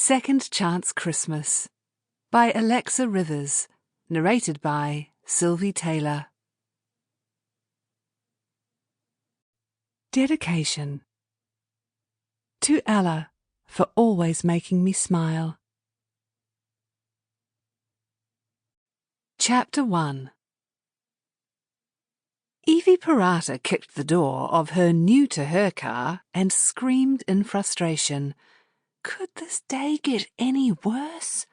Second Chance Christmas by Alexa Rivers, narrated by Sylvie Taylor. Dedication. To Ella, for always making me smile. Chapter 1. Evie Parata kicked the door of her new-to-her car and screamed in frustration. Could this day get any worse?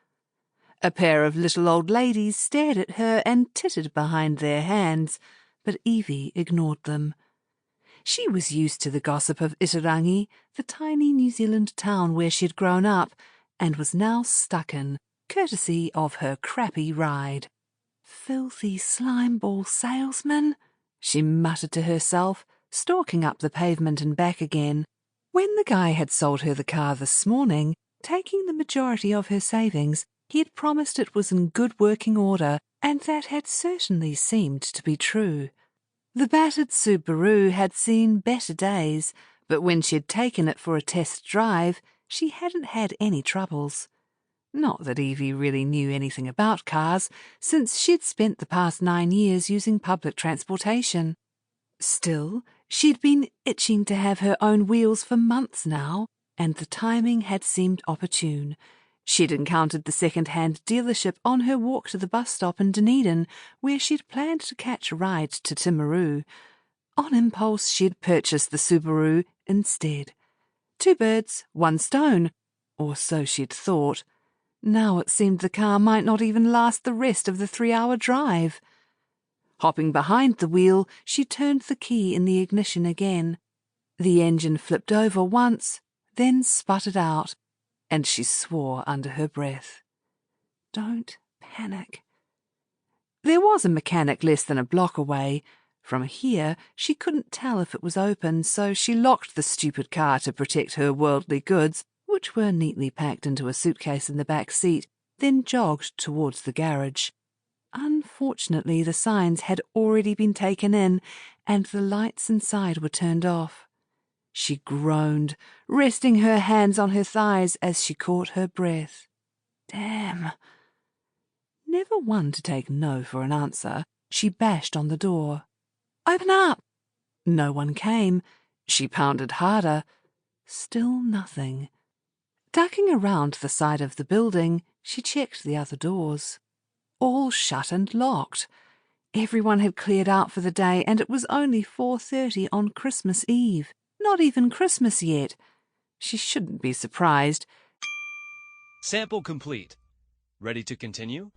A pair of little old ladies stared at her and tittered behind their hands, but Evie ignored them. She was used to the gossip of Itarangi, the tiny New Zealand town where she'd grown up, and was now stuck in, courtesy of her crappy ride. Filthy slimeball salesman, she muttered to herself, stalking up the pavement and back again. When the guy had sold her the car this morning, taking the majority of her savings, he had promised it was in good working order, and that had certainly seemed to be true. The battered Subaru had seen better days, but when she had taken it for a test drive, she hadn't had any troubles. Not that Evie really knew anything about cars, since she'd spent the past 9 years using public transportation. Still, she'd been itching to have her own wheels for months now, and the timing had seemed opportune. She'd encountered the second-hand dealership on her walk to the bus stop in Dunedin, where she'd planned to catch a ride to Timaru. On impulse, she'd purchased the Subaru instead. 2 birds, 1 stone, or so she'd thought. Now it seemed the car might not even last the rest of the 3-hour drive. Hopping behind the wheel, she turned the key in the ignition again. The engine flipped over once, then sputtered out, and she swore under her breath. Don't panic. There was a mechanic less than a block away. From here, she couldn't tell if it was open, so she locked the stupid car to protect her worldly goods, which were neatly packed into a suitcase in the back seat, then jogged towards the garage. Unfortunately, the signs had already been taken in, and the lights inside were turned off. She groaned, resting her hands on her thighs as she caught her breath. Damn. Never one to take no for an answer, she bashed on the door. Open up! No one came. She pounded harder. Still nothing. Ducking around the side of the building, she checked the other doors. All shut and locked. Everyone had cleared out for the day, and it was only 4:30 on Christmas Eve. Not even Christmas yet. She shouldn't be surprised. Sample complete. Ready to continue?